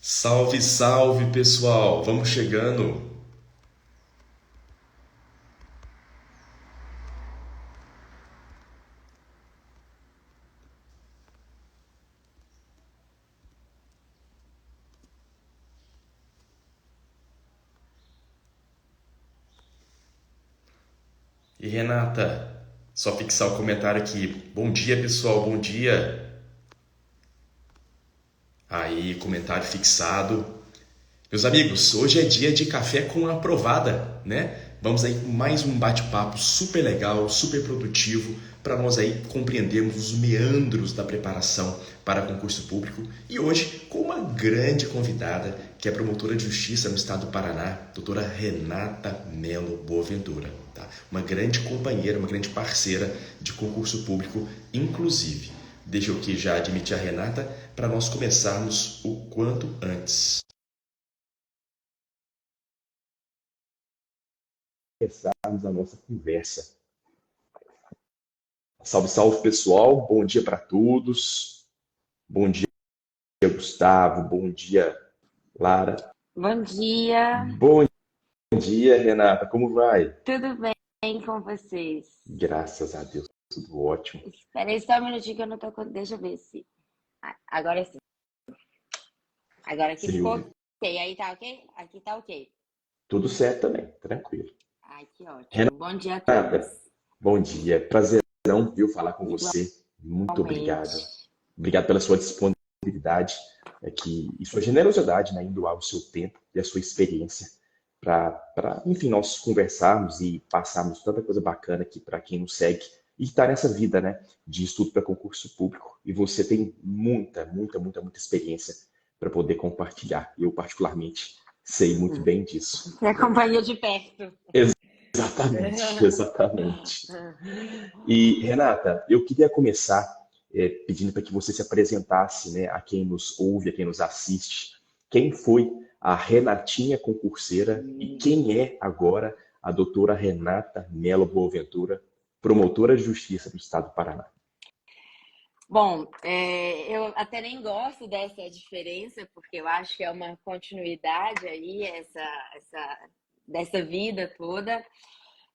Salve, salve, pessoal! Vamos chegando. E Renata, só fixar o comentário aqui. Bom dia, pessoal, bom dia. Aí, comentário fixado. Meus amigos, hoje é dia de café com a aprovada, né? Vamos aí com mais um bate-papo super legal, super produtivo, para nós aí compreendermos os meandros da preparação para concurso público. E hoje com uma grande convidada, que é promotora de justiça no estado do Paraná, doutora Renata Melo Boaventura. Tá? Uma grande companheira, uma grande parceira de concurso público, inclusive. Deixa eu aqui já admitir a Renata para nós começarmos o quanto antes. Começarmos a nossa conversa. Salve, salve, pessoal. Bom dia para todos. Bom dia, Gustavo. Bom dia, Lara. Bom dia, Bom dia, Renata. Como vai? tudo bem com vocês? Graças a Deus, tudo ótimo. Espera aí só um minutinho que eu não tô. Deixa eu ver se. Agora sim. Agora aqui Você me ficou ouve? ok. Aí tá ok? Aqui tá ok. Tudo certo também, tranquilo. Ai, que ótimo. Bom dia a todos. Renata, bom dia. Prazerão, viu, falar com você. Muito Igualmente. obrigado. Obrigado pela sua disponibilidade e sua generosidade, né, em doar o seu tempo e a sua experiência enfim, nós conversarmos e passarmos tanta coisa bacana aqui para quem nos segue e está nessa vida, né, de estudo para concurso público. E você tem muita experiência para poder compartilhar. Eu, particularmente, sei muito bem disso. Você acompanhou de perto. Exatamente, exatamente. E, Renata, eu queria começar pedindo para que você se apresentasse, né, a quem nos ouve, a quem nos assiste. Quem foi a Renatinha concurseira e quem é agora a doutora Renata Melo Boaventura, promotora de justiça do Estado do Paraná? Bom, eu até nem gosto dessa diferença, porque eu acho que é uma continuidade aí, dessa vida toda.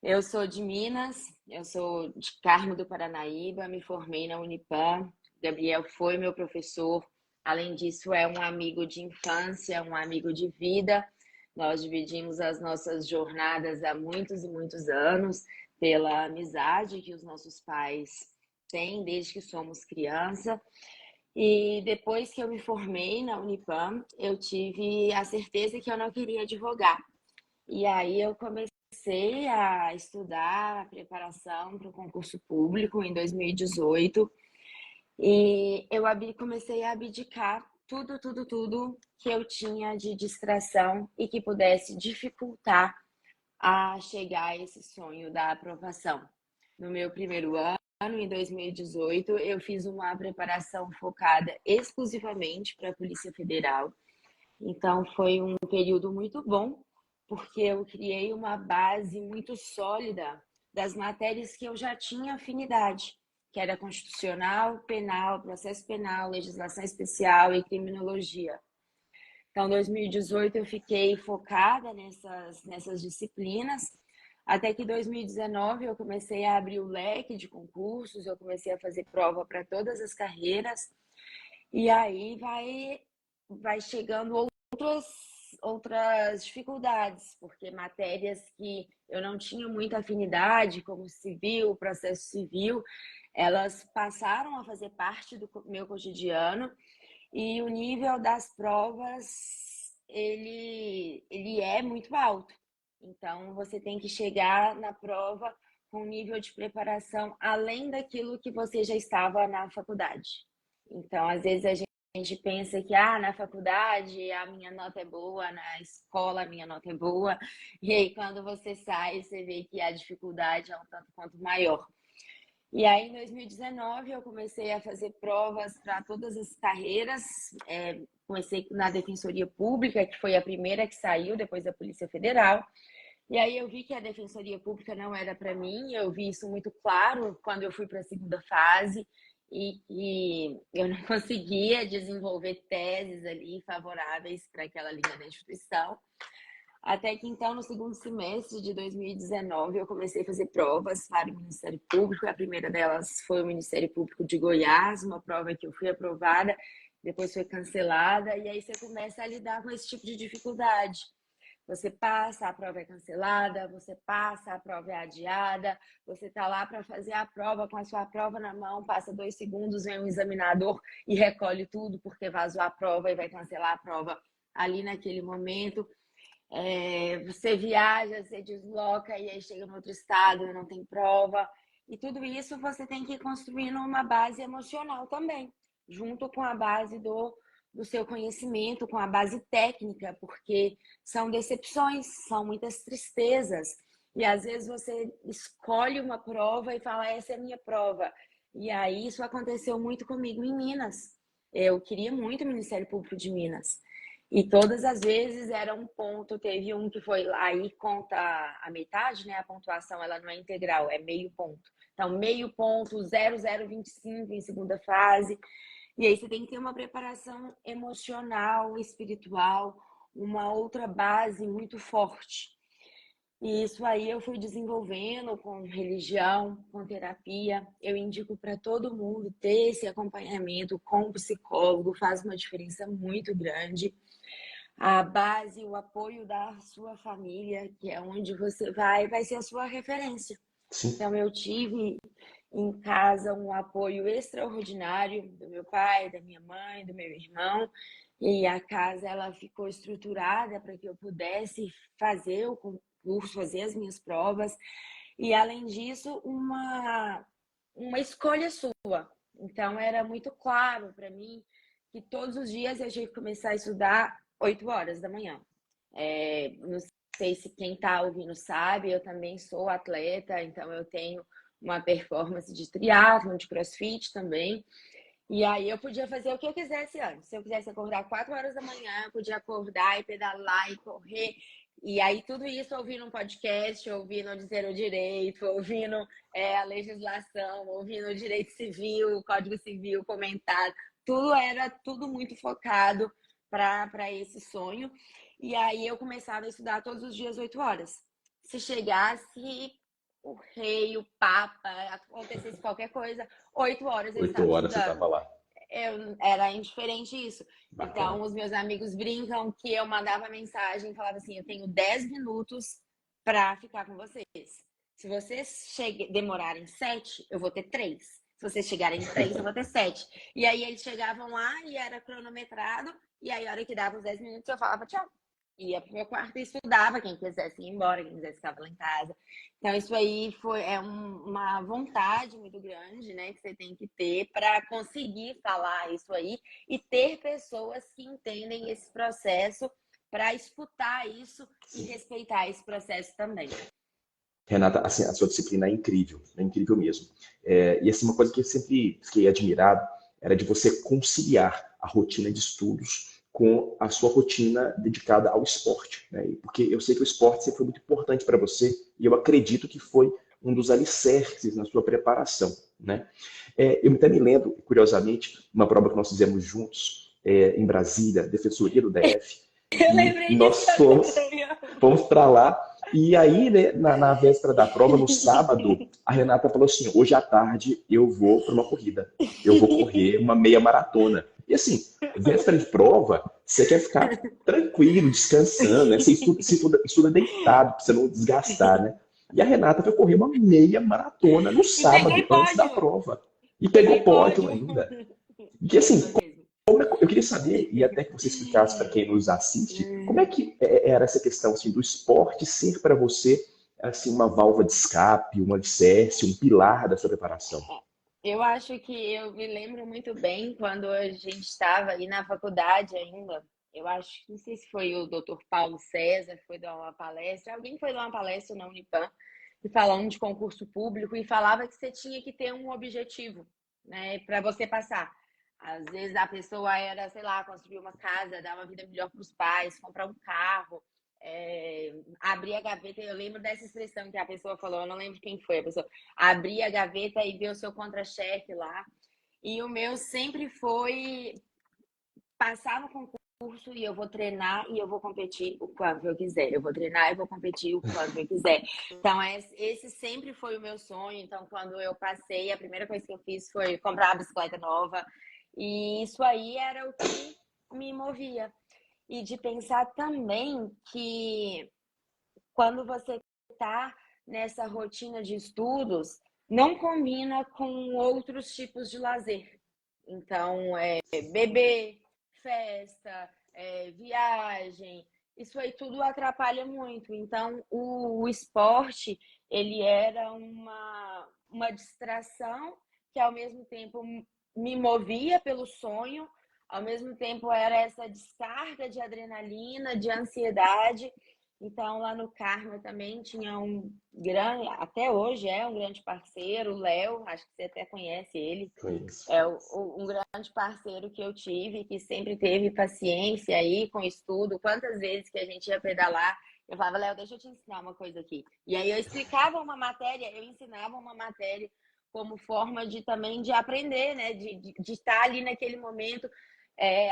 Eu sou de Minas, eu sou de Carmo do Paranaíba, me formei na Unipam. Gabriel foi meu professor. Além disso, é um amigo de infância, um amigo de vida. Nós dividimos as nossas jornadas há muitos e muitos anos pela amizade que os nossos pais têm desde que somos criança. E depois que eu me formei na Unipam, eu tive a certeza que eu não queria advogar. E aí eu comecei a estudar a preparação para o concurso público em 2018 e eu comecei a abdicar tudo que eu tinha de distração e que pudesse dificultar a chegar a esse sonho da aprovação. No meu primeiro ano, em 2018, eu fiz uma preparação focada exclusivamente para a Polícia Federal. Então, foi um período muito bom, porque eu criei uma base muito sólida das matérias que eu já tinha afinidade, que era constitucional, penal, processo penal, legislação especial e criminologia. Então, em 2018, eu fiquei focada nessas disciplinas, até que em 2019 eu comecei a abrir o leque de concursos, eu comecei a fazer prova para todas as carreiras, e aí vai chegando outras dificuldades, porque matérias que eu não tinha muita afinidade, como civil, processo civil, elas passaram a fazer parte do meu cotidiano e o nível das provas ele é muito alto. Então você tem que chegar na prova com um nível de preparação além daquilo que você já estava na faculdade. Então, às vezes a gente pensa que na faculdade a minha nota é boa, na escola a minha nota é boa, e aí quando você sai, você vê que a dificuldade é um tanto quanto maior. E aí, em 2019, eu comecei a fazer provas para todas as carreiras. Comecei na Defensoria Pública, que foi a primeira que saiu depois da Polícia Federal. E aí eu vi que a Defensoria Pública não era para mim. Eu vi isso muito claro quando eu fui para a segunda fase. e eu não conseguia desenvolver teses ali favoráveis para aquela linha da instituição. Até que então, no segundo semestre de 2019, eu comecei a fazer provas para o Ministério Público. A primeira delas foi o Ministério Público de Goiás, uma prova que eu fui aprovada, depois foi cancelada, e aí você começa a lidar com esse tipo de dificuldade. Você passa, a prova é cancelada, você passa, a prova é adiada, você está lá para fazer a prova com a sua prova na mão, passa 2 segundos, vem um examinador e recolhe tudo porque vazou a prova e vai cancelar a prova ali naquele momento. Você viaja, você desloca e aí chega no outro estado e não tem prova. E tudo isso você tem que ir construindo uma base emocional também, junto com a base do seu conhecimento, com a base técnica, porque são decepções, são muitas tristezas. E às vezes você escolhe uma prova e fala, essa é a minha prova. E aí isso aconteceu muito comigo em Minas. Eu queria muito o Ministério Público de Minas. E todas as vezes era um ponto, teve um que foi aí conta a metade, né? A pontuação ela não é integral, é meio ponto. Então, meio ponto, 0,025 em segunda fase. E aí você tem que ter uma preparação emocional, espiritual, uma outra base muito forte. E isso aí eu fui desenvolvendo com religião, com terapia. Eu indico para todo mundo ter esse acompanhamento com o psicólogo, faz uma diferença muito grande. A base, o apoio da sua família, que é onde você vai ser a sua referência. Sim. Então, eu tive em casa um apoio extraordinário do meu pai, da minha mãe, do meu irmão, e a casa ela ficou estruturada para que eu pudesse fazer o concurso, fazer as minhas provas, e além disso, uma escolha sua. Então, era muito claro para mim que todos os dias eu tinha que começar a estudar 8 horas da manhã. Não sei se quem está ouvindo sabe, eu também sou atleta, então eu tenho uma performance de triatlon, de crossfit também. E aí eu podia fazer o que eu quisesse antes. Se eu quisesse acordar 4 horas da manhã, eu podia acordar e pedalar e correr. E aí tudo isso ouvindo um podcast, ouvindo Dizer o Direito, ouvindo a legislação, ouvindo o direito civil, o Código Civil comentado. Era tudo muito focado para esse sonho. E aí eu começava a estudar todos os dias 8 horas. Se chegasse o rei, o papa, acontecesse qualquer coisa, 8 horas eu 8 estava horas você estudando. estava lá. Era indiferente isso. Bacana. Então, os meus amigos brincam que eu mandava mensagem e falava assim, eu tenho 10 minutos para ficar com vocês. Se vocês demorarem 7, eu vou ter 3. Se vocês chegarem em 3, eu vou ter 7. E aí eles chegavam lá e era cronometrado. E aí, a hora que dava os 10 minutos, eu falava tchau. Ia pro meu quarto e estudava. Quem quisesse ir embora, quem quisesse ficava lá em casa. Então, isso aí uma vontade muito grande, né, que você tem que ter para conseguir falar isso aí e ter pessoas que entendem esse processo para escutar isso e respeitar esse processo também. Renata, assim, a sua disciplina é incrível mesmo. E assim, uma coisa que eu sempre fiquei admirado era de você conciliar a rotina de estudos com a sua rotina dedicada ao esporte, né? Porque eu sei que o esporte sempre foi muito importante para você e eu acredito que foi um dos alicerces na sua preparação, né? Eu até me lembro, curiosamente, uma prova que nós fizemos juntos em Brasília, Defensoria do DF, Eu e lembrei nós disso. fomos para lá. E aí, né, na véspera da prova, no sábado, a Renata falou assim: hoje à tarde eu vou para uma corrida. Eu vou correr uma meia maratona. E assim, véspera de prova, você quer ficar tranquilo, descansando, né? Você estuda deitado, para você não desgastar, né? E a Renata foi correr uma meia maratona no E peguei sábado, antes da pódio. prova. E Peguei pegou pódio pódio. ainda. E assim, Foi mesmo. eu queria saber, e até que você explicasse para quem nos assiste, como é que era essa questão assim, do esporte ser para você assim, uma válvula de escape, um alicerce, um pilar da sua preparação? Eu acho que eu me lembro muito bem quando a gente estava aí na faculdade ainda. Eu acho, não sei se foi o Dr. Paulo César que foi dar uma palestra, alguém foi dar uma palestra na Unipam e falando de concurso público e falava que você tinha que ter um objetivo, né, para você passar. Às vezes a pessoa era, sei lá, construir uma casa, dar uma vida melhor para os pais, comprar um carro, abrir a gaveta. Eu lembro dessa expressão que a pessoa falou, eu não lembro quem foi a pessoa. Abrir a gaveta e ver o seu contra-cheque lá. E o meu sempre foi passar no concurso e eu vou treinar e eu vou competir o quanto eu quiser. Eu vou treinar e vou competir o quanto eu quiser. Então, esse sempre foi o meu sonho. Então, quando eu passei, a primeira coisa que eu fiz foi comprar uma bicicleta nova. E isso aí era o que me movia. E de pensar também que quando você está nessa rotina de estudos, não combina com outros tipos de lazer. Então, beber, festa, viagem, isso aí tudo atrapalha muito. Então, o esporte, ele era uma distração que, ao mesmo tempo, me movia pelo sonho, ao mesmo tempo era essa descarga de adrenalina, de ansiedade. Então, lá no Carmo também tinha um grande, até hoje é um grande parceiro, o Léo, acho que você até conhece ele. Conheço. É um grande parceiro que eu tive, que sempre teve paciência aí com o estudo. Quantas vezes que a gente ia pedalar, eu falava, Léo, deixa eu te ensinar uma coisa aqui. E aí eu explicava uma matéria, eu ensinava uma matéria como forma de também de aprender, né? De estar ali naquele momento,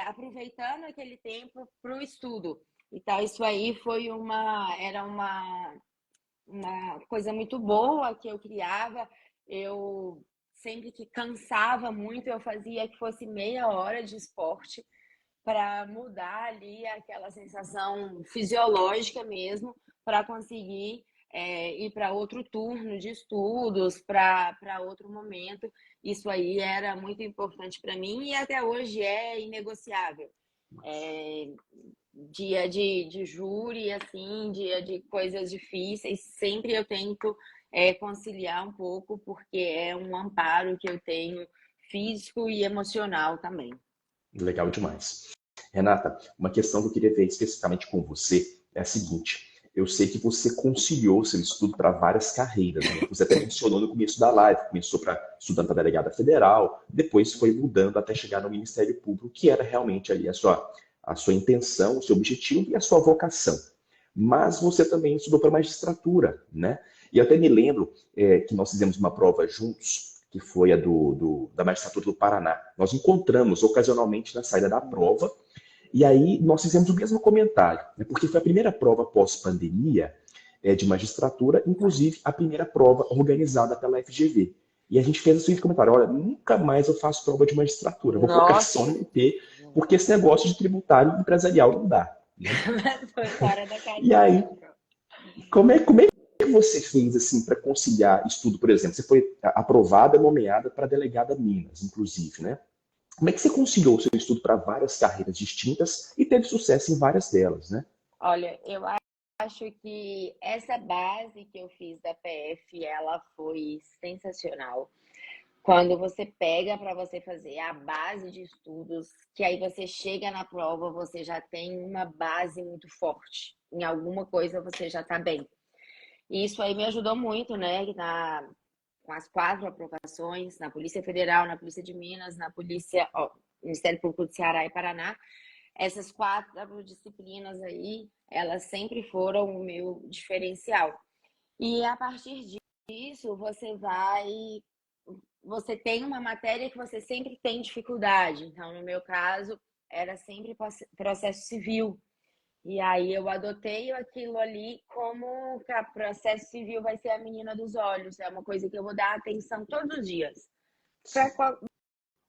aproveitando aquele tempo para o estudo. Então, isso aí era uma coisa muito boa que eu criava. Eu sempre que cansava muito, eu fazia que fosse meia hora de esporte para mudar ali aquela sensação fisiológica mesmo, para conseguir ir para outro turno de estudos, para outro momento. Isso aí era muito importante para mim e até hoje é inegociável. Dia de júri, assim, dia de coisas difíceis, sempre eu tento conciliar um pouco, porque é um amparo que eu tenho físico e emocional também. Legal demais. Renata, uma questão que eu queria ver especificamente com você é a seguinte. Eu sei que você conciliou seu estudo para várias carreiras, né? Você até mencionou no começo da live, começou estudando para delegada federal, depois foi mudando até chegar no Ministério Público, que era realmente ali a sua intenção, o seu objetivo e a sua vocação. Mas você também estudou para magistratura, né? E eu até me lembro que nós fizemos uma prova juntos, que foi a da magistratura do Paraná. Nós encontramos ocasionalmente na saída da prova, e aí nós fizemos o mesmo comentário, né, porque foi a primeira prova pós-pandemia de magistratura, inclusive a primeira prova organizada pela FGV. E a gente fez o seguinte comentário: olha, nunca mais eu faço prova de magistratura, vou focar só no Nossa, MP, porque esse negócio de tributário empresarial não dá. Né? foi fora da E aí, casinha. como é que você fez assim para conciliar estudo, por exemplo? Você foi aprovada, nomeada para delegada Minas, inclusive, né? Como é que você conciliou o seu estudo para várias carreiras distintas e teve sucesso em várias delas, né? Olha, eu acho que essa base que eu fiz da PF, ela foi sensacional. Quando você pega para você fazer a base de estudos, que aí você chega na prova, você já tem uma base muito forte. Em alguma coisa você já está bem. E isso aí me ajudou muito, né? Com as 4 aprovações na Polícia Federal, na Polícia de Minas, na Polícia, Ministério Público do Ceará e Paraná. Essas 4 disciplinas aí, elas sempre foram o meu diferencial. E a partir disso, você tem uma matéria que você sempre tem dificuldade. Então, no meu caso, era sempre processo civil. E aí eu adotei aquilo ali como que a processo civil vai ser a menina dos olhos. É uma coisa que eu vou dar atenção todos os dias.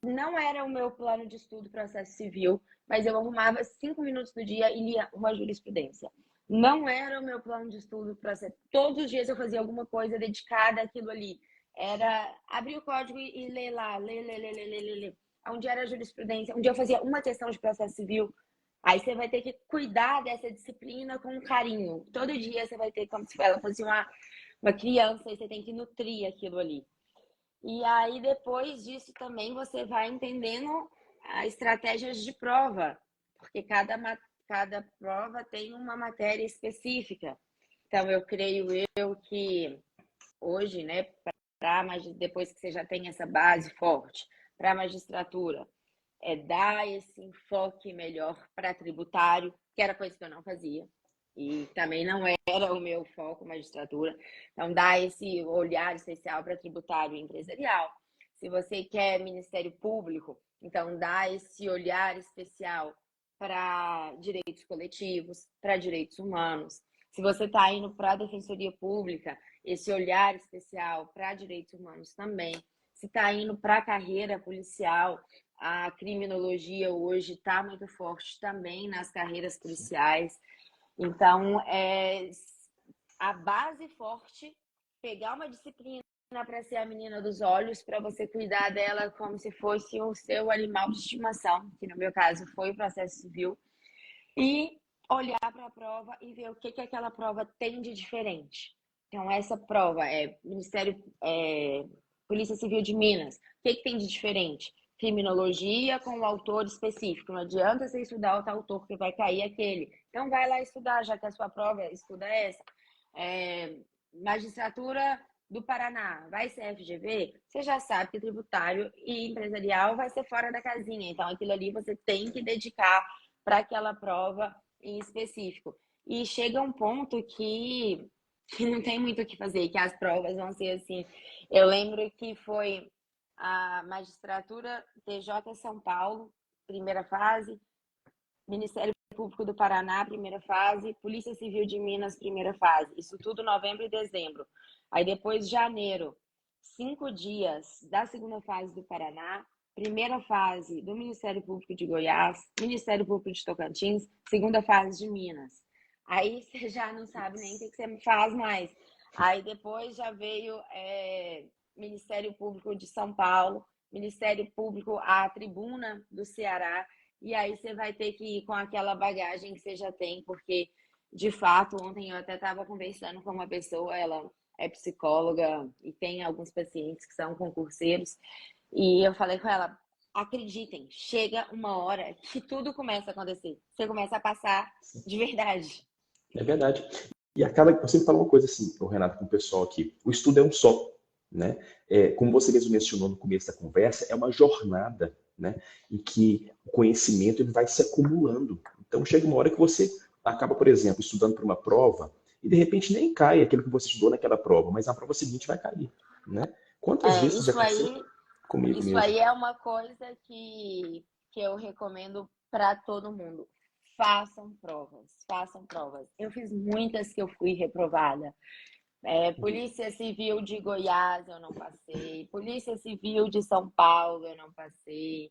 Não era o meu plano de estudo processo civil, mas eu arrumava 5 minutos do dia e lia uma jurisprudência. Não era o meu plano de estudo processo. Todos os dias eu fazia alguma coisa dedicada àquilo ali. Era abrir o código e ler lá, ler. Um dia era jurisprudência, um dia eu fazia uma questão de processo civil. Aí você vai ter que cuidar dessa disciplina com carinho. Todo dia você vai ter como se ela fosse uma criança e você tem que nutrir aquilo ali. E aí, depois disso, também você vai entendendo as estratégias de prova, porque cada prova tem uma matéria específica. Então, eu creio que hoje, né, depois que você já tem essa base forte para a magistratura, dar esse enfoque melhor para tributário, que era coisa que eu não fazia. E também não era o meu foco magistratura. Então, dar esse olhar especial para tributário e empresarial. Se você quer Ministério Público, então dá esse olhar especial para direitos coletivos, para direitos humanos. Se você está indo para a Defensoria Pública, esse olhar especial para direitos humanos também. Se está indo para a carreira policial, a criminologia hoje está muito forte também nas carreiras policiais. Então, a base forte, pegar uma disciplina para ser a menina dos olhos, para você cuidar dela como se fosse o seu animal de estimação, que no meu caso foi o processo civil, e olhar para a prova e ver o que aquela prova tem de diferente. Então, essa prova é Polícia Civil de Minas. O que tem de diferente? Criminologia com o autor específico. Não adianta você estudar outro autor, que vai cair aquele. Então, vai lá estudar, já que a sua prova estuda essa. Magistratura do Paraná, vai ser FGV, você já sabe que tributário e empresarial vai ser fora da casinha. Então, aquilo ali você tem que dedicar para aquela prova em específico. E chega um ponto que não tem muito o que fazer, que as provas vão ser assim. Eu lembro que foi a magistratura TJ São Paulo, primeira fase, Ministério Público do Paraná, primeira fase, Polícia Civil de Minas, primeira fase. Isso tudo novembro e dezembro. Aí depois, janeiro, 5 dias da segunda fase do Paraná, primeira fase do Ministério Público de Goiás, Ministério Público de Tocantins, segunda fase de Minas. Aí você já não sabe nem o que você faz mais. Aí depois já veio Ministério Público de São Paulo, Ministério Público, a Tribuna do Ceará, e aí você vai ter que ir com aquela bagagem que você já tem, porque, de fato, ontem eu até estava conversando com uma pessoa, ela é psicóloga e tem alguns pacientes que são concurseiros, e eu falei com ela, acreditem, chega uma hora que tudo começa a acontecer. Você começa a passar de verdade. É verdade. E acaba, eu sempre falo uma coisa assim, o Renato, com o pessoal aqui, o estudo é um só, né? Como você mesmo mencionou no começo da conversa, é uma jornada, né? Em que o conhecimento ele vai se acumulando. Então chega uma hora que você acaba, por exemplo, estudando para uma prova e de repente nem cai aquilo que você estudou naquela prova, mas na prova seguinte vai cair, né? Quantas vezes isso já aconteceu comigo Isso mesmo? aí é uma coisa que eu recomendo para todo mundo. Façam provas, façam provas. Eu fiz muitas que eu fui reprovada. Polícia Civil de Goiás eu não passei, Polícia Civil de São Paulo eu não passei,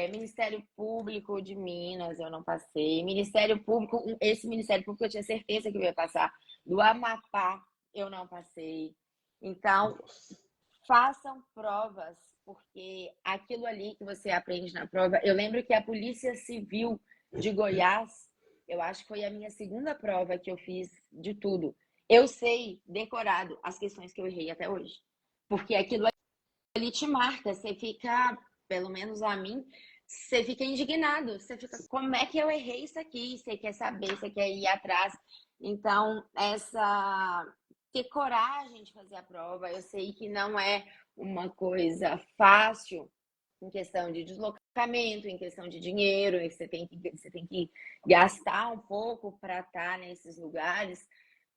Ministério Público de Minas eu não passei, Ministério Público, esse Ministério Público eu tinha certeza que eu ia passar, do Amapá eu não passei. Então, façam provas, porque aquilo ali que você aprende na prova, eu lembro que a Polícia Civil de Goiás, eu acho que foi a minha segunda prova que eu fiz de tudo. Eu sei decorado as questões que eu errei até hoje. Porque aquilo ali te marca, você fica, pelo menos a mim, você fica indignado. Você fica, como é que eu errei isso aqui? Você quer saber, você quer ir atrás. Então, ter coragem de fazer a prova, eu sei que não é uma coisa fácil em questão de deslocamento, em questão de dinheiro, você tem que gastar um pouco para estar nesses lugares,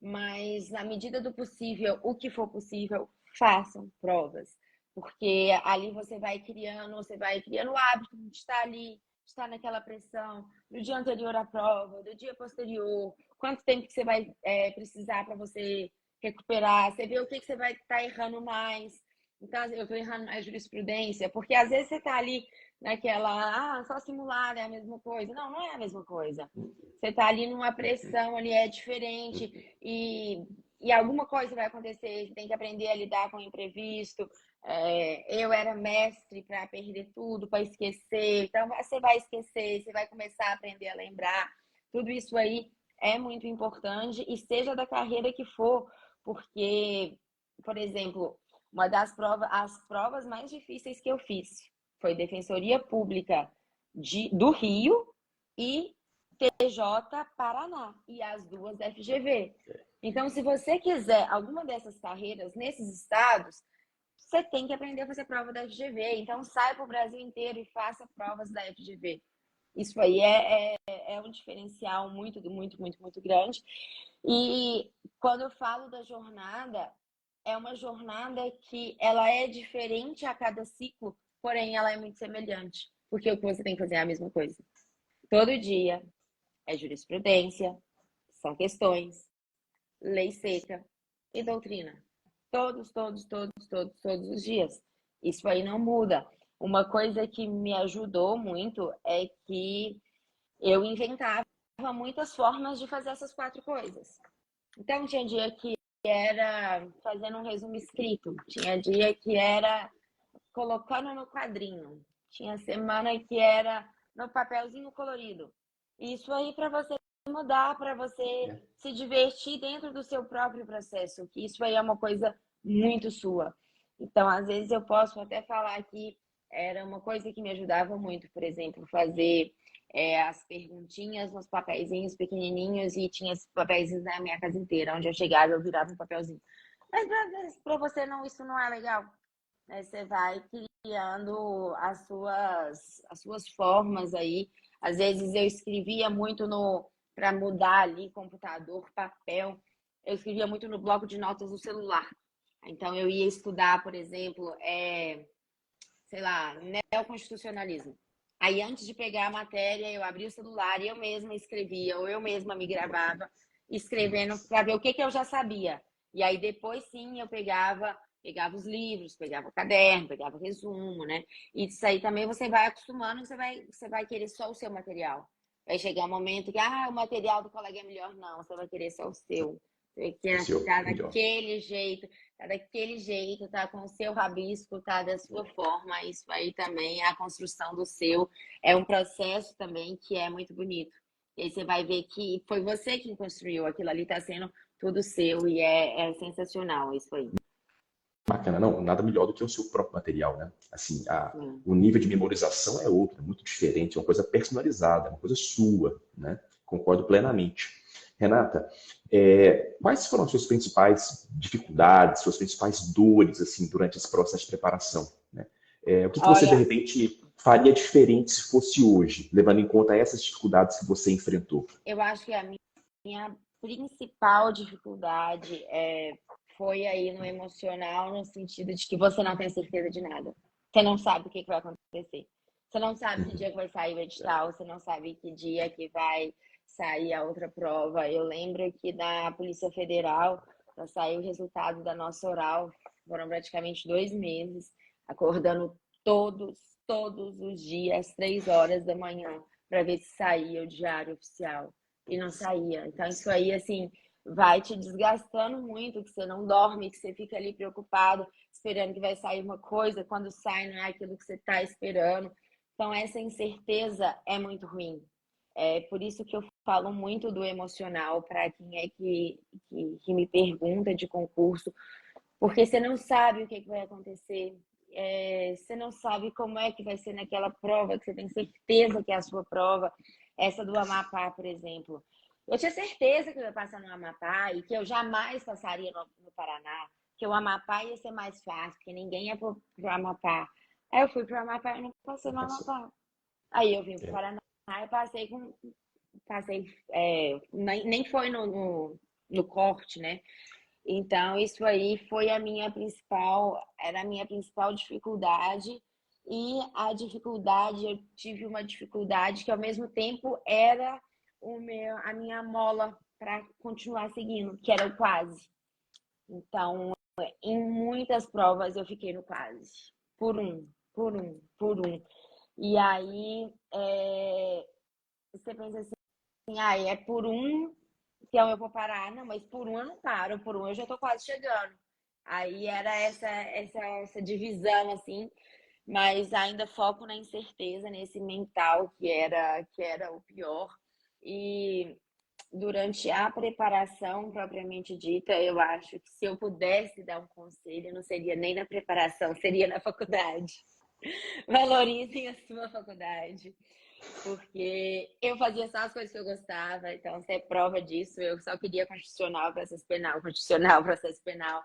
mas na medida do possível, o que for possível, façam provas, porque ali você vai criando o hábito de estar ali, de estar naquela pressão, do dia anterior à prova, do dia posterior, quanto tempo que você vai precisar para você recuperar, você vê o que você vai estar errando mais. Então, eu estou errando mais jurisprudência, porque às vezes você está ali naquela, só simular é a mesma coisa. Não, não é a mesma coisa. Você está ali numa pressão, ali é diferente e alguma coisa vai acontecer, você tem que aprender a lidar com o imprevisto. Eu era mestre para perder tudo, para esquecer. Então, você vai esquecer, você vai começar a aprender a lembrar. Tudo isso aí é muito importante e seja da carreira que for, porque, por exemplo, uma das provas, as provas mais difíceis que eu fiz foi Defensoria Pública do Rio e TJ Paraná, e as duas FGV. Então, se você quiser alguma dessas carreiras nesses estados, você tem que aprender a fazer prova da FGV. Então, saia para o Brasil inteiro e faça provas da FGV. Isso aí é um diferencial muito, muito, muito, muito grande. E quando eu falo da jornada, é uma jornada que ela é diferente a cada ciclo, porém ela é muito semelhante, porque o que você tem que fazer é a mesma coisa. Todo dia é jurisprudência, são questões, lei seca e doutrina. Todos os dias. Isso aí não muda. Uma coisa que me ajudou muito é que eu inventava muitas formas de fazer essas 4 coisas. Então, tinha dia que era fazendo um resumo escrito, tinha dia que era colocando no quadrinho, tinha semana que era no papelzinho colorido. Isso aí para você mudar, para você se divertir dentro do seu próprio processo, que isso aí é uma coisa muito sua. Então, às vezes eu posso até falar que era uma coisa que me ajudava muito, por exemplo, fazer as perguntinhas nos papeizinhos pequenininhos e tinha esses papeizinhos na minha casa inteira, onde eu chegava eu virava um papelzinho. Mas para você não, isso não é legal. Né? Você vai criando as suas formas aí. Às vezes eu escrevia muito no para mudar ali computador, papel. Eu escrevia muito no bloco de notas do celular. Então eu ia estudar, por exemplo, sei lá, neoconstitucionalismo. Aí antes de pegar a matéria, eu abria o celular e eu mesma escrevia, ou eu mesma me gravava escrevendo para ver o que eu já sabia. E aí depois sim eu pegava os livros, pegava o caderno, pegava o resumo, né? E isso aí também você vai acostumando, você vai querer só o seu material. Vai chegar um momento que, o material do colega é melhor, não, você vai querer só o seu. Você quer ficar daquele jeito, tá com o seu rabisco, tá da sua forma. Isso aí também, a construção do seu é um processo também que é muito bonito. E aí você vai ver que foi você quem construiu, aquilo ali tá sendo tudo seu e é sensacional isso aí. Bacana, não, nada melhor do que o seu próprio material, né? Assim, o nível de memorização é outro, é muito diferente, é uma coisa personalizada, é uma coisa sua, né? Concordo plenamente. Renata, quais foram as suas principais dificuldades, suas principais dores, assim, durante esse processo de preparação, né? O que você, de repente, faria diferente se fosse hoje, levando em conta essas dificuldades que você enfrentou? Eu acho que a minha principal dificuldade foi aí no emocional, no sentido de que você não tem certeza de nada. Você não sabe o que vai acontecer. Você não sabe que dia que vai sair o edital, você não sabe que dia que vai sair a outra prova. Eu lembro que da Polícia Federal, para sair o resultado da nossa oral, foram praticamente 2 meses, acordando todos os dias, 3 horas da manhã, para ver se saía o diário oficial. E não saía. Então, isso aí, assim, vai te desgastando muito, que você não dorme, que você fica ali preocupado, esperando que vai sair uma coisa, quando sai não é aquilo que você está esperando. Então, essa incerteza é muito ruim. É por isso que eu falo muito do emocional para quem é que me pergunta de concurso, porque você não sabe o que vai acontecer, você não sabe como é que vai ser naquela prova, que você tem certeza que é a sua prova. Essa do Amapá, por exemplo. Eu tinha certeza que eu ia passar no Amapá e que eu jamais passaria no Paraná, que o Amapá ia ser mais fácil, porque ninguém ia pro Amapá. Aí eu fui pro Amapá e não passei no Amapá. Aí eu vim pro Paraná e nem foi no corte, né? Então, isso aí foi era a minha principal dificuldade. E eu tive uma dificuldade que ao mesmo tempo era a minha mola para continuar seguindo, que era o quase. Então, em muitas provas eu fiquei no quase, por um. E aí, você pensa assim, é por um, então eu vou parar. Não, mas por um eu não paro, por um eu já tô quase chegando. Aí era essa divisão, assim, mas ainda foco na incerteza, nesse mental que era o pior. E durante a preparação propriamente dita, eu acho que se eu pudesse dar um conselho, não seria nem na preparação, seria na faculdade. Valorizem a sua faculdade. Porque eu fazia só as coisas que eu gostava, então você é prova disso. Eu só queria constitucional, processo penal, constitucional, processo penal.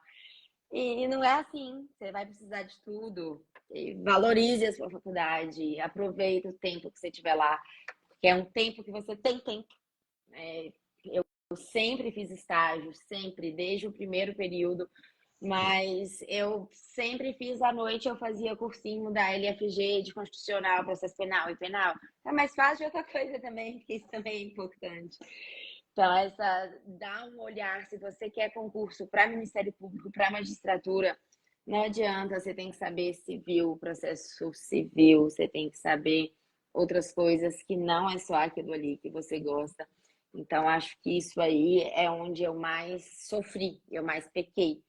E não é assim. Você vai precisar de tudo. E valorize a sua faculdade, aproveite o tempo que você tiver lá, porque é um tempo que você tem tempo. Eu sempre fiz estágio, sempre, desde o primeiro período. Mas eu sempre fiz à noite, eu fazia cursinho da LFG de Constitucional, Processo Penal e Penal. É mais fácil de outra coisa também, porque isso também é importante. Então, dá um olhar, se você quer concurso para Ministério Público, para magistratura, não adianta, você tem que saber civil, processo civil, você tem que saber outras coisas que não é só aquilo ali que você gosta. Então, acho que isso aí é onde eu mais sofri, eu mais pequei.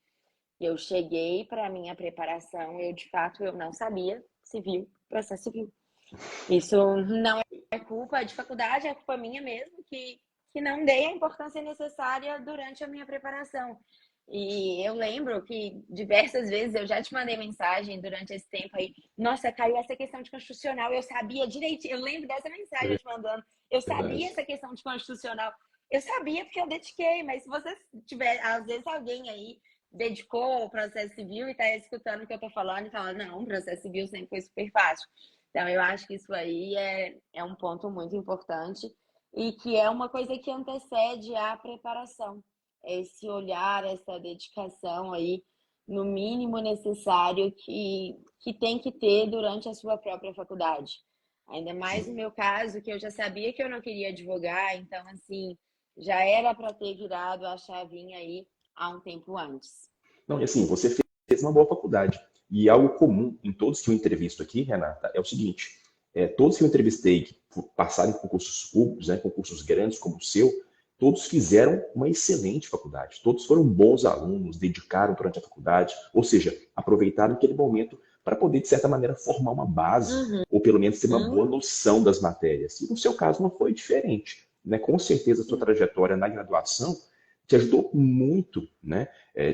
Eu cheguei para a minha preparação, de fato, eu não sabia civil, processo civil. Isso não é culpa de faculdade, é culpa minha mesmo, que não dei a importância necessária durante a minha preparação. E eu lembro que diversas vezes eu já te mandei mensagem durante esse tempo aí. Nossa, caiu essa questão de constitucional. Eu sabia direito. Eu lembro dessa mensagem eu te mandando. Eu sabia Verdade. essa questão de constitucional. Eu sabia porque eu dediquei, mas se você tiver, às vezes, alguém aí dedicou o processo civil e está escutando o que eu estou falando e fala, não, o processo civil sempre foi super fácil. Então, eu acho que isso aí é um ponto muito importante e que é uma coisa que antecede a preparação. Esse olhar, essa dedicação aí, no mínimo necessário que tem que ter durante a sua própria faculdade. Ainda mais no Sim. meu caso, que eu já sabia que eu não queria advogar, então, assim, já era para ter virado a chavinha aí há um tempo antes. Não, e assim, você fez uma boa faculdade. E algo comum em todos que eu entrevisto aqui, Renata, é o seguinte: todos que eu entrevistei que passaram em concursos públicos, né, concursos grandes como o seu, todos fizeram uma excelente faculdade. Todos foram bons alunos, dedicaram durante a faculdade, ou seja, aproveitaram aquele momento para poder, de certa maneira, formar uma base, Uhum. ou pelo menos ter uma boa noção das matérias. E no seu caso não foi diferente. Né? Com certeza, a sua trajetória na graduação te ajudou muito, né?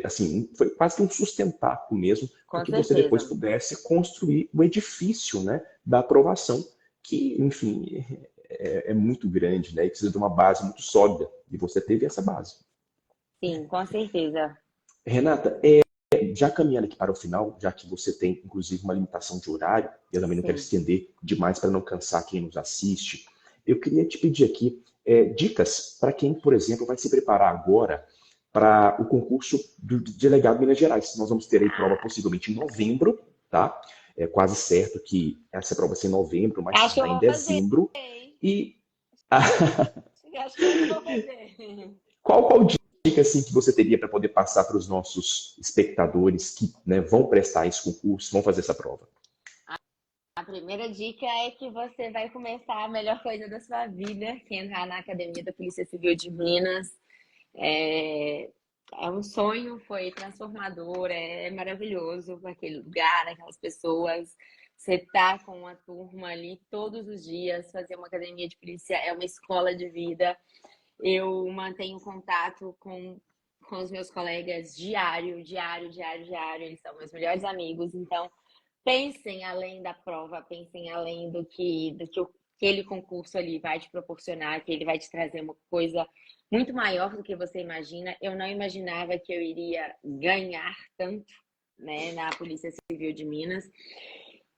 Assim, foi quase que um sustentáculo mesmo para Com que você depois certeza. pudesse construir o edifício, né, da aprovação, que, enfim, é muito grande, né, e precisa de uma base muito sólida, e você teve essa base. Sim, com certeza. Renata, já caminhando aqui para o final, já que você tem, inclusive, uma limitação de horário, eu também não quero Sim. estender demais para não cansar quem nos assiste, eu queria te pedir aqui dicas para quem, por exemplo, vai se preparar agora para o concurso do delegado de Minas Gerais. Nós vamos ter aí prova possivelmente em novembro, tá? É quase certo que essa prova vai ser em novembro, mais Acho que eu tardar em vou fazer, dezembro. hein? E Acho que eu vou fazer. qual dica assim, que você teria para poder passar para os nossos espectadores que, né, vão prestar esse concurso, vão fazer essa prova? A primeira dica é que você vai começar a melhor coisa da sua vida, que é entrar na Academia da Polícia Civil de Minas. É, é um sonho, foi transformador, é maravilhoso aquele lugar, aquelas pessoas. Você tá com uma turma ali todos os dias, fazer uma academia de polícia é uma escola de vida. Eu mantenho contato com os meus colegas diário, diário, diário, diário. Eles são meus melhores amigos. Então, pensem além da prova, pensem além do que aquele concurso ali vai te proporcionar, que ele vai te trazer uma coisa muito maior do que você imagina. Eu não imaginava que eu iria ganhar tanto, né, na Polícia Civil de Minas.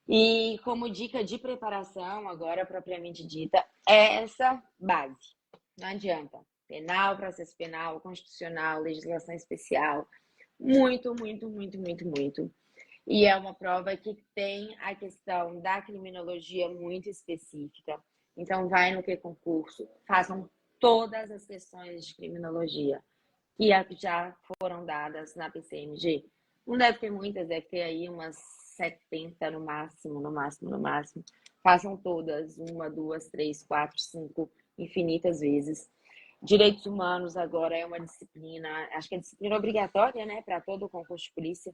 E como dica de preparação, agora propriamente dita, é essa base. Não adianta. Penal, processo penal, constitucional, legislação especial. Muito, muito, muito, muito, muito. E é uma prova que tem a questão da criminologia muito específica. Então, vai no que concurso, façam todas as questões de criminologia que já foram dadas na PCMG. Não deve ter muitas, deve ter aí umas 70 no máximo, no máximo, no máximo. Façam todas, uma, duas, três, quatro, cinco, infinitas vezes. Direitos humanos agora é uma disciplina, acho que é disciplina obrigatória, né, para todo o concurso de polícia.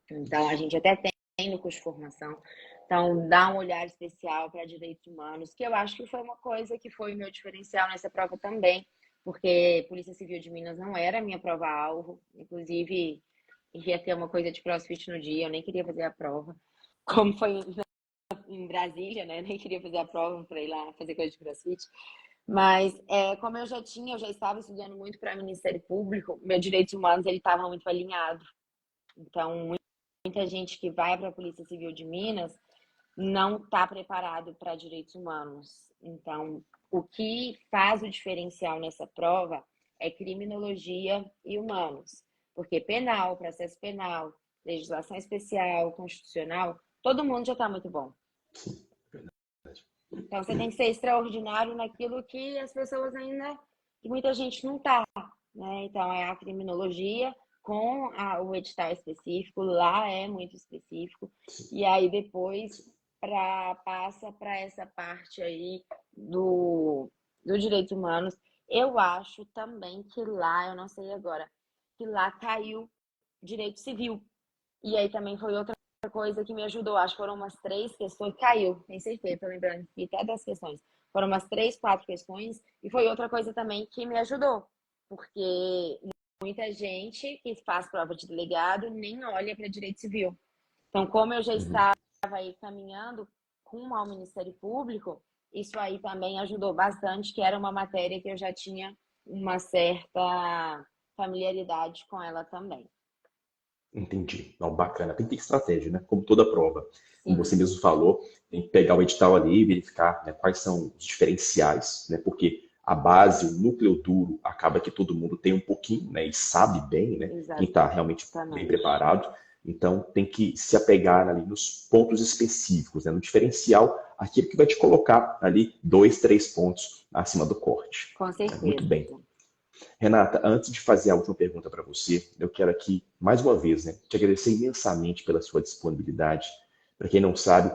Então, a gente até tem no curso de formação. Então, dá um olhar especial para direitos humanos, que eu acho que foi uma coisa que foi o meu diferencial nessa prova também, porque Polícia Civil de Minas não era a minha prova-alvo. Inclusive, ia ter uma coisa de crossfit no dia, eu nem queria fazer a prova. Como foi em Brasília, né? Nem queria fazer a prova para ir lá fazer coisa de crossfit. Mas, como eu já estava estudando muito para Ministério Público, meu direitos humanos ele estava muito alinhado. Então, muita gente que vai para a Polícia Civil de Minas não está preparado para direitos humanos. Então, o que faz o diferencial nessa prova é criminologia e humanos. Porque penal, processo penal, legislação especial, constitucional, todo mundo já está muito bom. Sim, verdade. Então, você tem que ser extraordinário naquilo que as pessoas ainda, que muita gente não está, né? Então, é a criminologia com o edital específico, lá é muito específico, e aí depois passa para essa parte aí do direitos humanos. Eu acho também que lá, eu não sei agora, que lá caiu direito civil. E aí também foi outra coisa que me ajudou. Acho que foram umas 3 questões. Caiu, tem certeza, tô lembrando aqui até das questões. Foram umas 3, 4 questões. E foi outra coisa também que me ajudou. Porque muita gente que faz prova de delegado nem olha para direito civil. Então, como eu já Uhum. estava aí caminhando com ao Ministério Público, isso aí também ajudou bastante, que era uma matéria que eu já tinha uma certa familiaridade com ela também. Entendi. Não, bacana. Tem que ter estratégia, né? Como toda prova. Como você Sim, mesmo falou, tem que pegar o edital ali e verificar, né, quais são os diferenciais, né? Porque a base, o núcleo duro, acaba que todo mundo tem um pouquinho, né? E sabe bem, né? Quem está realmente bem exatamente. preparado. Então, tem que se apegar ali nos pontos específicos, né? No diferencial, aquilo que vai te colocar ali 2, 3 pontos acima do corte. Com Muito certeza. bem. Renata, antes de fazer a última pergunta para você, eu quero aqui, mais uma vez, né, te agradecer imensamente pela sua disponibilidade. Para quem não sabe,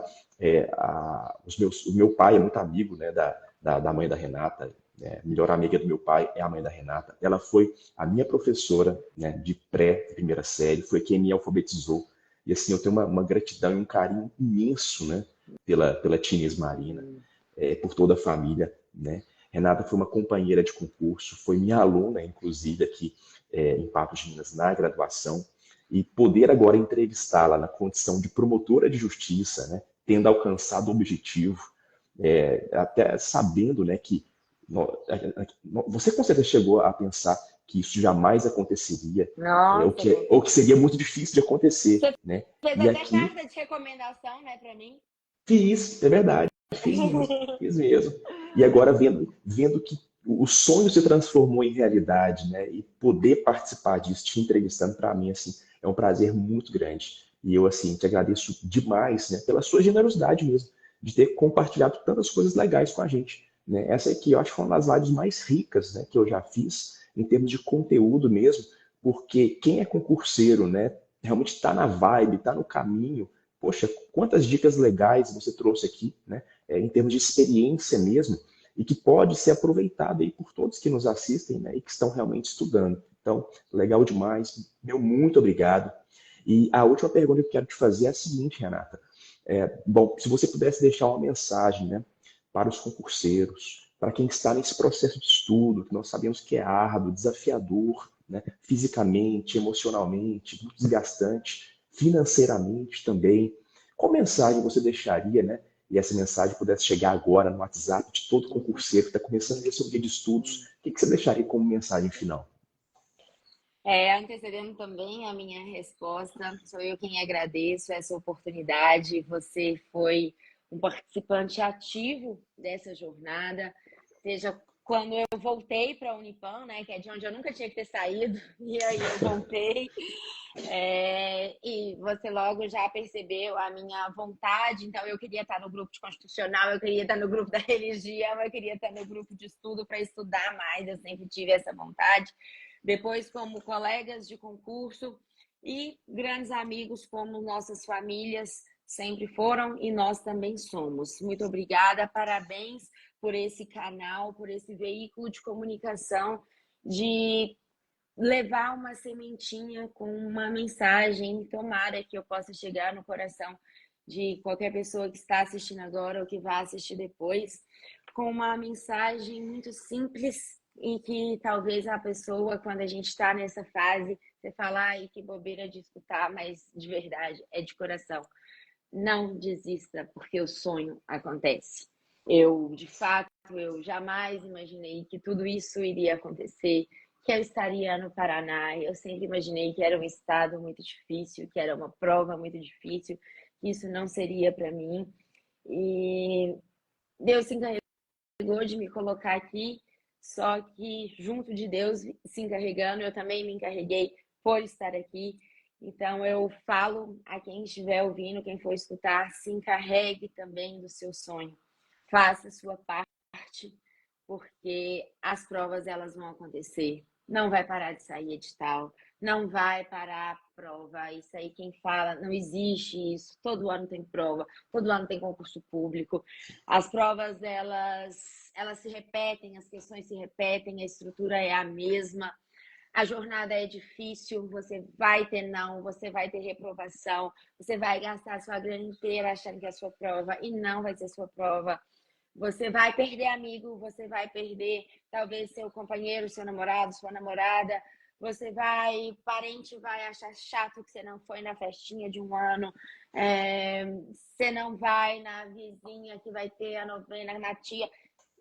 o meu pai é muito amigo, né, da mãe da Renata, né, a melhor amiga do meu pai é a mãe da Renata. Ela foi a minha professora, né, de primeira série, foi quem me alfabetizou. E assim, eu tenho uma gratidão e um carinho imenso, né, pela tia Inês Marina, por toda a família, né? Renata foi uma companheira de concurso, foi minha aluna, inclusive, aqui em Patos de Minas, na graduação, e poder agora entrevistá-la na condição de promotora de justiça, né, tendo alcançado o objetivo, até sabendo, né, que você com certeza chegou a pensar que isso jamais aconteceria, Nossa, com ou que seria certeza. muito difícil de acontecer, Você né? fez E até aqui carta de recomendação, né, para mim? fiz, é verdade, fiz mesmo. E agora vendo que o sonho se transformou em realidade, né? E poder participar disso, te entrevistando, para mim, assim, é um prazer muito grande. E eu, assim, te agradeço demais, né? Pela sua generosidade mesmo, de ter compartilhado tantas coisas legais com a gente, né? Essa aqui, eu acho que foi uma das lives mais ricas, né, que eu já fiz, em termos de conteúdo mesmo, porque quem é concurseiro, né, realmente está na vibe, está no caminho. Poxa, quantas dicas legais você trouxe aqui, né? Em termos de experiência mesmo, e que pode ser aproveitado aí por todos que nos assistem, né? E que estão realmente estudando. Então, legal demais. Meu muito obrigado. E a última pergunta que eu quero te fazer é a seguinte, Renata. Bom, se você pudesse deixar uma mensagem, né, para os concurseiros, para quem está nesse processo de estudo, que nós sabemos que é árduo, desafiador, né, fisicamente, emocionalmente, muito desgastante, financeiramente também. Qual mensagem você deixaria, né? E essa mensagem pudesse chegar agora no WhatsApp de todo concurseiro que está começando a seu dia de estudos, o que você deixaria como mensagem final? Antecedendo também a minha resposta, sou eu quem agradeço essa oportunidade. Você foi um participante ativo dessa jornada, seja quando eu voltei para a Unipam, né, que é de onde eu nunca tinha que ter saído, e aí eu voltei. E você logo já percebeu a minha vontade, então eu queria estar no grupo de constitucional, eu queria estar no grupo da religião, eu queria estar no grupo de estudo para estudar mais, eu sempre tive essa vontade. Depois, como colegas de concurso e grandes amigos, como nossas famílias sempre foram e nós também somos. Muito obrigada, parabéns por esse canal, por esse veículo de comunicação, de levar uma sementinha com uma mensagem. Tomara que eu possa chegar no coração de qualquer pessoa que está assistindo agora ou que vai assistir depois, com uma mensagem muito simples e que talvez a pessoa, quando a gente está nessa fase, você fala, ai, que bobeira de escutar, mas de verdade, é de coração. Não desista, porque o sonho acontece. De fato, eu jamais imaginei que tudo isso iria acontecer, que eu estaria no Paraná. Eu sempre imaginei que era um estado muito difícil, que era uma prova muito difícil, que isso não seria para mim. E Deus se encarregou de me colocar aqui, só que junto de Deus se encarregando, eu também me encarreguei por estar aqui. Então, eu falo a quem estiver ouvindo, quem for escutar, se encarregue também do seu sonho. Faça a sua parte, porque as provas elas vão acontecer. Não vai parar de sair edital, não vai parar a prova. Isso aí quem fala, não existe isso. Todo ano tem prova, todo ano tem concurso público. As provas elas se repetem, as questões se repetem, a estrutura é a mesma. A jornada é difícil, você vai ter não, você vai ter reprovação, você vai gastar a sua grana inteira achando que é a sua prova e não vai ser sua prova. Você vai perder amigo, você vai perder talvez seu companheiro, seu namorado, sua namorada. Parente vai achar chato que você não foi na festinha de um ano. Você não vai na vizinha que vai ter a novena na tia.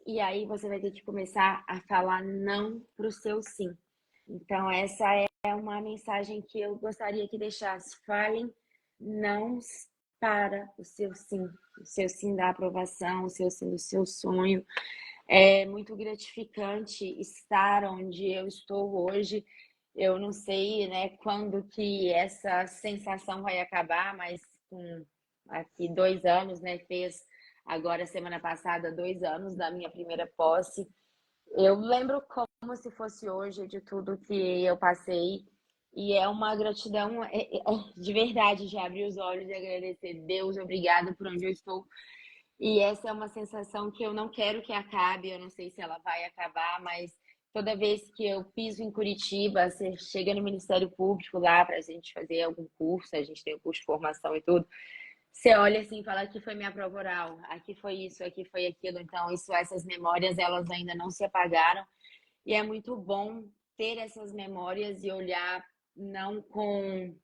E aí você vai ter que começar a falar não para o seu sim. Então, essa é uma mensagem que eu gostaria que deixasse. Falem não para o seu sim da aprovação, o seu sim do seu sonho. É muito gratificante estar onde eu estou hoje. Eu não sei, né, quando que essa sensação vai acabar, mas com aqui 2 anos, né, fez agora semana passada 2 anos da minha primeira posse. Eu lembro como se fosse hoje de tudo que eu passei e é uma gratidão de verdade de abrir os olhos e agradecer. Deus, obrigado por onde eu estou. E essa é uma sensação que eu não quero que acabe, eu não sei se ela vai acabar, mas toda vez que eu piso em Curitiba, você chega no Ministério Público lá para a gente fazer algum curso, a gente tem o curso de formação e tudo. Você olha assim e fala, aqui foi minha prova oral, aqui foi isso, aqui foi aquilo. Então, essas memórias, elas ainda não se apagaram. E é muito bom ter essas memórias e olhar não com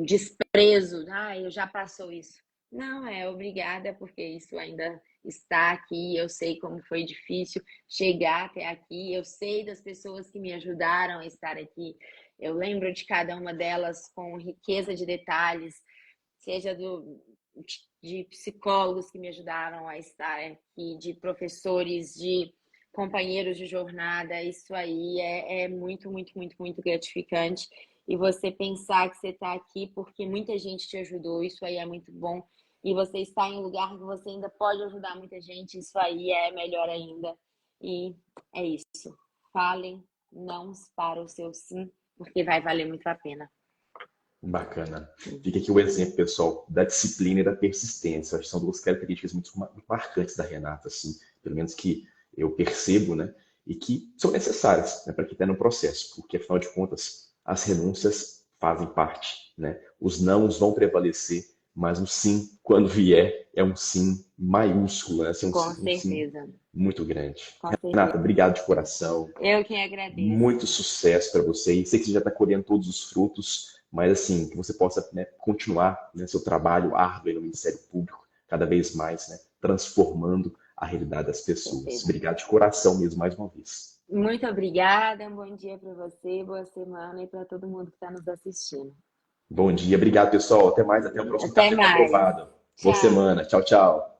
desprezo. Eu já passou isso. Não, obrigada, porque isso ainda está aqui. Eu sei como foi difícil chegar até aqui. Eu sei das pessoas que me ajudaram a estar aqui. Eu lembro de cada uma delas com riqueza de detalhes, seja de psicólogos que me ajudaram a estar aqui, de professores, de companheiros de jornada. Isso aí é muito, muito, muito, muito gratificante. E você pensar que você está aqui porque muita gente te ajudou, isso aí é muito bom. E você está em um lugar que você ainda pode ajudar muita gente, isso aí é melhor ainda. E é isso. Falem não para o seu sim, porque vai valer muito a pena. Bacana. Fica aqui o exemplo, pessoal, da disciplina e da persistência. Acho que são 2 características muito marcantes da Renata, assim, pelo menos que eu percebo, né? E que são necessárias, né, para quem está no processo, porque afinal de contas as renúncias fazem parte, né? Os nãos vão prevalecer, mas o sim, quando vier, é um sim maiúsculo, né? Assim, Com um sim certeza. muito grande. Com Renata, certeza. obrigado de coração. Eu que agradeço. Muito sucesso para você. E sei que você já está colhendo todos os frutos, mas assim, que você possa, né, continuar, né, seu trabalho árduo aí no Ministério Público, cada vez mais, né, transformando a realidade das pessoas. Perfeito. Obrigado de coração mesmo, mais uma vez. Muito obrigada, um bom dia para você, boa semana e para todo mundo que está nos assistindo. Bom dia, obrigado, pessoal. Até mais, até o próximo Até Café com mais. Aprovado. Boa Tchau. semana. Tchau, tchau.